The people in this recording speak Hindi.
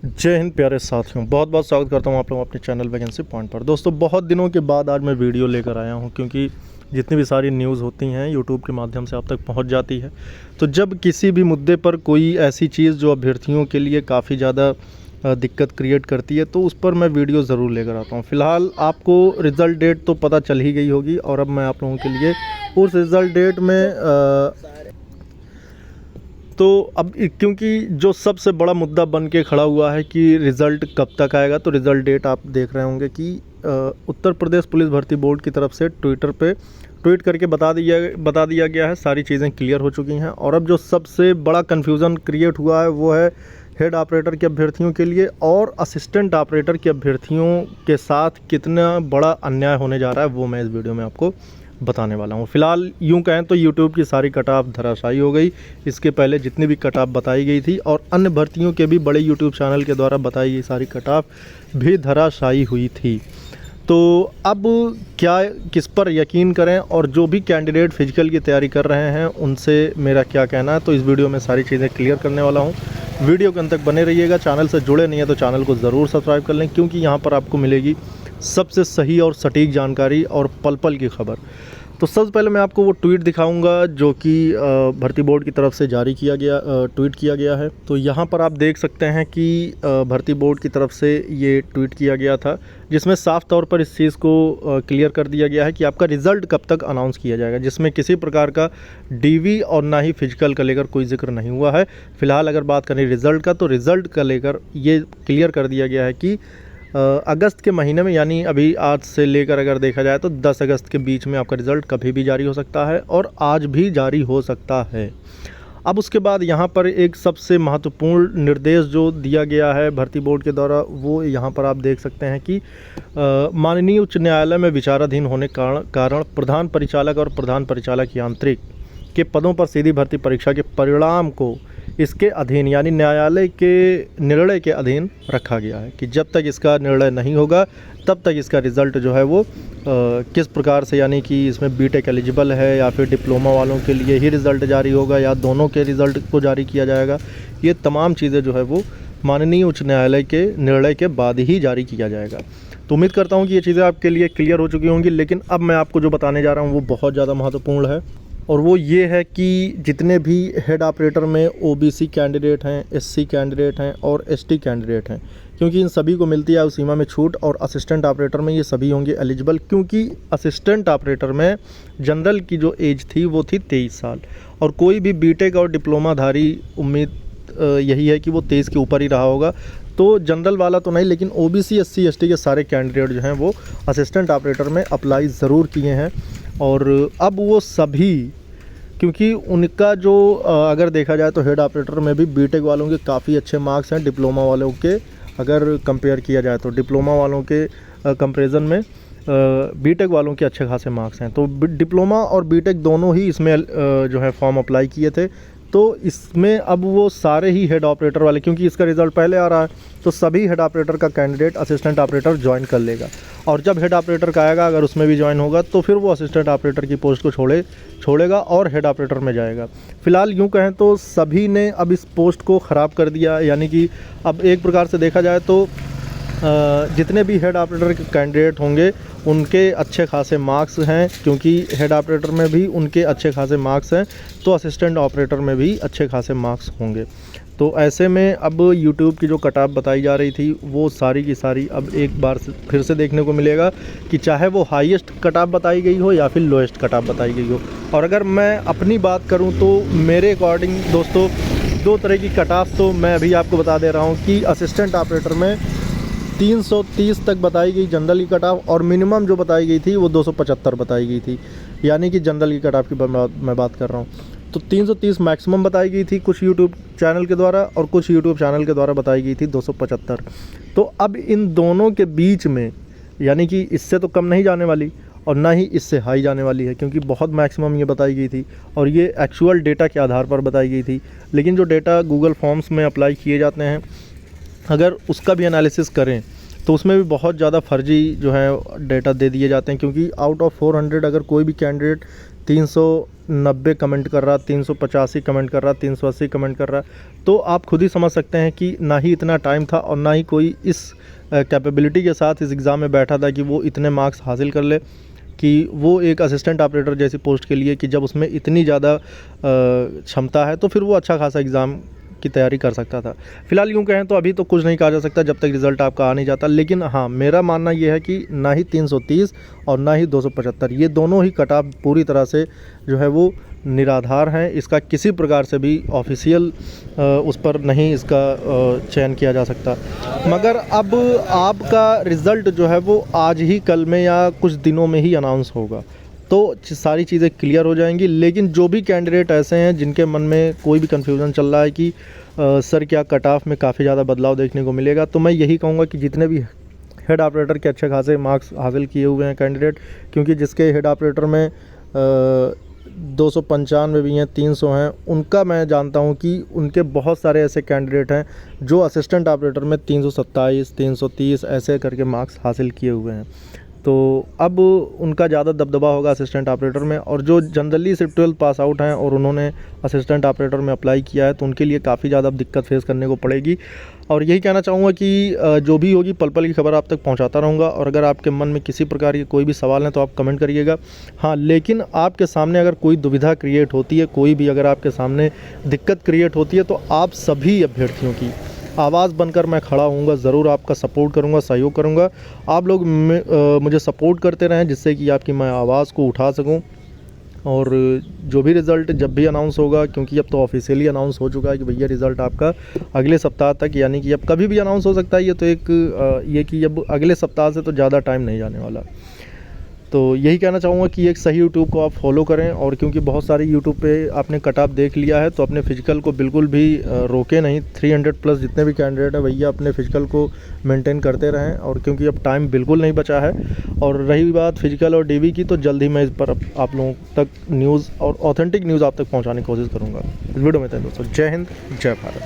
जय हिंद प्यारे साथियों, बहुत बहुत स्वागत करता हूं आप लोगों अपने चैनल वैकेंसी पॉइंट पर। दोस्तों, बहुत दिनों के बाद आज मैं वीडियो लेकर आया हूं, क्योंकि जितनी भी सारी न्यूज़ होती हैं यूट्यूब के माध्यम से आप तक पहुंच जाती है। तो जब किसी भी मुद्दे पर कोई ऐसी चीज़ जो अभ्यर्थियों के लिए काफ़ी ज़्यादा दिक्कत क्रिएट करती है, तो उस पर मैं वीडियो ज़रूर लेकर आता हूँ। फ़िलहाल आपको रिज़ल्ट डेट तो पता चल ही गई होगी, और अब मैं आप लोगों के लिए उस रिज़ल्ट डेट में तो अब क्योंकि जो सबसे बड़ा मुद्दा बन के खड़ा हुआ है कि रिज़ल्ट कब तक आएगा, तो रिज़ल्ट डेट आप देख रहे होंगे कि उत्तर प्रदेश पुलिस भर्ती बोर्ड की तरफ से ट्विटर पे ट्वीट करके बता दिया गया है। सारी चीज़ें क्लियर हो चुकी हैं, और अब जो सबसे बड़ा कन्फ्यूज़न क्रिएट हुआ है वो है हेड ऑपरेटर के अभ्यर्थियों के लिए, और असिस्टेंट ऑपरेटर के अभ्यर्थियों के साथ कितना बड़ा अन्याय होने जा रहा है वो मैं इस वीडियो में आपको बताने वाला हूँ। फ़िलहाल यूँ कहें तो यूट्यूब की सारी कट ऑफ धराशायी हो गई। इसके पहले जितनी भी कट ऑफ बताई गई थी और अन्य भर्तियों के भी बड़े यूट्यूब चैनल के द्वारा बताई गई सारी कट ऑफ भी धराशायी हुई थी। तो अब क्या किस पर यकीन करें, और जो भी कैंडिडेट फिजिकल की तैयारी कर रहे हैं उनसे मेरा क्या कहना है, तो इस वीडियो में सारी चीज़ें क्लियर करने वाला हूँ। वीडियो के अंत तक बने रहिएगा। चैनल से जुड़े नहीं है तो चैनल को ज़रूर सब्सक्राइब कर लें, क्योंकि यहाँ पर आपको मिलेगी सबसे सही और सटीक जानकारी और पल पल की खबर। तो सबसे पहले मैं आपको वो ट्वीट दिखाऊंगा जो कि भर्ती बोर्ड की तरफ से जारी किया गया ट्वीट किया गया है। तो यहाँ पर आप देख सकते हैं कि भर्ती बोर्ड की तरफ से ये ट्वीट किया गया था, जिसमें साफ तौर पर इस चीज़ को क्लियर कर दिया गया है कि आपका रिज़ल्ट कब तक अनाउंस किया जाएगा, जिसमें किसी प्रकार का डीवी और ना ही फिजिकल का लेकर कोई जिक्र नहीं हुआ है। फ़िलहाल अगर बात करें रिज़ल्ट का, तो रिज़ल्ट का लेकर ये क्लियर कर दिया गया है कि अगस्त के महीने में, यानी अभी आज से लेकर अगर देखा जाए तो 10 अगस्त के बीच में आपका रिज़ल्ट कभी भी जारी हो सकता है, और आज भी जारी हो सकता है। अब उसके बाद यहाँ पर एक सबसे महत्वपूर्ण निर्देश जो दिया गया है भर्ती बोर्ड के द्वारा, वो यहाँ पर आप देख सकते हैं कि माननीय उच्च न्यायालय में विचाराधीन होने के कारण प्रधान परिचालक और प्रधान परिचालक यांत्रिक के पदों पर सीधी भर्ती परीक्षा के परिणाम को इसके अधीन, यानी न्यायालय के निर्णय के अधीन रखा गया है कि जब तक इसका निर्णय नहीं होगा तब तक इसका रिज़ल्ट जो है वो किस प्रकार से, यानी कि इसमें बीटेक एलिजिबल है या फिर डिप्लोमा वालों के लिए ही रिज़ल्ट जारी होगा या दोनों के रिज़ल्ट को जारी किया जाएगा, ये तमाम चीज़ें जो है वो माननीय उच्च न्यायालय के निर्णय के बाद ही जारी किया जाएगा। तो उम्मीद करता हूँ कि ये चीज़ें आपके लिए क्लियर हो चुकी होंगी। लेकिन अब मैं आपको जो बताने जा रहा हूँ वो बहुत ज़्यादा महत्वपूर्ण है, और वो ये है कि जितने भी हेड ऑपरेटर में ओबीसी कैंडिडेट हैं, एससी कैंडिडेट हैं और एसटी कैंडिडेट हैं, क्योंकि इन सभी को मिलती है आयु सीमा में छूट, और असिस्टेंट ऑपरेटर में ये सभी होंगे एलिजिबल, क्योंकि असिस्टेंट ऑपरेटर में जनरल की जो एज थी वो थी 23 साल, और कोई भी बीटेक और डिप्लोमाधारी उम्मीद यही है कि वो 23 के ऊपर ही रहा होगा। तो जनरल वाला तो नहीं, लेकिन ओबीसी एससी एसटी के सारे कैंडिडेट जो हैं वो असिस्टेंट ऑपरेटर में अप्लाई ज़रूर किए हैं। और अब वो सभी, क्योंकि उनका जो अगर देखा जाए तो हेड ऑपरेटर में भी बीटेक वालों के काफ़ी अच्छे मार्क्स हैं, डिप्लोमा वालों के अगर कंपेयर किया जाए तो डिप्लोमा वालों के कंपैरिजन में बीटेक वालों के अच्छे खासे मार्क्स हैं। तो डिप्लोमा और बीटेक दोनों ही इसमें जो है फॉर्म अप्लाई किए थे। तो इसमें अब वो सारे ही हेड ऑपरेटर वाले, क्योंकि इसका रिज़ल्ट पहले आ रहा है, तो सभी हेड ऑपरेटर का कैंडिडेट असिस्टेंट ऑपरेटर ज्वाइन कर लेगा, और जब हेड ऑपरेटर का आएगा अगर उसमें भी ज्वाइन होगा तो फिर वो असिस्टेंट ऑपरेटर की पोस्ट को छोड़ेगा और हेड ऑपरेटर में जाएगा। फ़िलहाल यूँ कहें तो सभी ने अब इस पोस्ट को ख़राब कर दिया, यानी कि अब एक प्रकार से देखा जाए तो जितने भी हेड ऑपरेटर के कैंडिडेट होंगे उनके अच्छे खासे मार्क्स हैं, क्योंकि हेड ऑपरेटर में भी उनके अच्छे खासे मार्क्स हैं, तो असिस्टेंट ऑपरेटर में भी अच्छे खासे मार्क्स होंगे। तो ऐसे में अब यूट्यूब की जो कट ऑफ बताई जा रही थी वो सारी की सारी अब एक बार फिर से देखने को मिलेगा, कि चाहे वो हाईएस्ट कट ऑफ बताई गई हो या फिर लोएस्ट कट ऑफ बताई गई हो। और अगर मैं अपनी बात करूं तो मेरे अकॉर्डिंग दोस्तों दो तरह की कट ऑफ तो मैं अभी आपको बता दे रहा हूं कि असिस्टेंट ऑपरेटर में 330 तक बताई गई जनरल की कट ऑफ, और मिनिमम जो बताई गई थी वो 275 बताई गई थी, यानी कि जनरल की कट ऑफ की मैं बात कर रहा हूँ। तो 330 मैक्सिमम बताई गई थी कुछ यूट्यूब चैनल के द्वारा, और कुछ यूट्यूब चैनल के द्वारा बताई गई थी 275। तो अब इन दोनों के बीच में, यानी कि इससे तो कम नहीं जाने वाली और ना ही इससे हाई जाने वाली है, क्योंकि बहुत मैक्सिमम ये बताई गई थी, और ये एक्चुअल डेटा के आधार पर बताई गई थी। लेकिन जो डेटा गूगल फॉर्म्स में अप्लाई किए जाते हैं, अगर उसका भी एनालिसिस करें तो उसमें भी बहुत ज़्यादा फर्जी जो है डेटा दे दिए जाते हैं, क्योंकि आउट ऑफ 400 अगर कोई भी कैंडिडेट 390 कमेंट कर रहा, 385 कमेंट कर रहा, 380 कमेंट कर रहा, तो आप खुद ही समझ सकते हैं कि ना ही इतना टाइम था और ना ही कोई इस कैपेबिलिटी के साथ इस एग्ज़ाम में बैठा था कि वो इतने मार्क्स हासिल कर ले, कि वो एक असिस्टेंट ऑपरेटर जैसी पोस्ट के लिए, कि जब उसमें इतनी ज़्यादा क्षमता है तो फिर वो अच्छा खासा एग्ज़ाम की तैयारी कर सकता था। फिलहाल यूँ कहें तो अभी तो कुछ नहीं कहा जा सकता जब तक रिज़ल्ट आपका आ नहीं जाता, लेकिन हाँ, मेरा मानना ये है कि ना ही 330 और ना ही 275, ये दोनों ही कट ऑफ पूरी तरह से जो है वो निराधार हैं। इसका किसी प्रकार से भी ऑफिशियल उस पर नहीं इसका चयन किया जा सकता। मगर अब आपका रिज़ल्ट जो है वो आज ही कल में या कुछ दिनों में ही अनाउंस होगा, तो सारी चीज़ें क्लियर हो जाएंगी। लेकिन जो भी कैंडिडेट ऐसे हैं जिनके मन में कोई भी कन्फ्यूज़न चल रहा है कि सर क्या कट ऑफ में काफ़ी ज़्यादा बदलाव देखने को मिलेगा, तो मैं यही कहूँगा कि जितने भी हेड ऑपरेटर के अच्छे खासे मार्क्स हासिल किए हुए हैं कैंडिडेट, क्योंकि जिसके हेड ऑपरेटर में 295 भी हैं, 300 हैं, उनका मैं जानता हूं कि उनके बहुत सारे ऐसे कैंडिडेट हैं जो असिस्टेंट ऑपरेटर में 327, 330 ऐसे करके मार्क्स हासिल किए हुए हैं। तो अब उनका ज़्यादा दबदबा होगा असिस्टेंट ऑपरेटर में, और जो जनरली सिर्फ 12th पास आउट हैं और उन्होंने असिस्टेंट ऑपरेटर में अप्लाई किया है, तो उनके लिए काफ़ी ज़्यादा दिक्कत फेस करने को पड़ेगी। और यही कहना चाहूँगा कि जो भी होगी पल पल की खबर आप तक पहुँचाता रहूँगा, और अगर आपके मन में किसी प्रकार के कोई भी सवाल हैं तो आप कमेंट करिएगा। हाँ, लेकिन आपके सामने अगर कोई दुविधा क्रिएट होती है, कोई भी अगर आपके सामने दिक्कत क्रिएट होती है, तो आप सभी अभ्यर्थियों की आवाज़ बनकर मैं खड़ा हूँगा, ज़रूर आपका सपोर्ट करूँगा, सहयोग करूँगा। आप लोग मुझे सपोर्ट करते रहें जिससे कि आपकी मैं आवाज़ को उठा सकूँ। और जो भी रिज़ल्ट जब भी अनाउंस होगा, क्योंकि अब तो ऑफिशियली अनाउंस हो चुका है कि भैया रिज़ल्ट आपका अगले सप्ताह तक, यानी कि अब कभी भी अनाउंस हो सकता है, ये तो एक ये कि अब अगले सप्ताह से तो ज़्यादा टाइम नहीं जाने वाला। तो यही कहना चाहूँगा कि एक सही यूट्यूब को आप फॉलो करें, और क्योंकि बहुत सारी यूट्यूब पे आपने कट ऑफ देख लिया है तो अपने फ़िज़िकल को बिल्कुल भी रोके नहीं। 300 प्लस जितने भी कैंडिडेट हैं भैया अपने फ़िज़िकल को मेंटेन करते रहें, और क्योंकि अब टाइम बिल्कुल नहीं बचा है। और रही बात फ़िज़िकल और डीवी की, तो जल्द ही मैं इस पर आप लोगों तक न्यूज़ और ऑथेंटिक न्यूज़ आप तक पहुँचाने की कोशिश करूँगा। इस वीडियो में था दोस्तों। जय हिंद, जय भारत।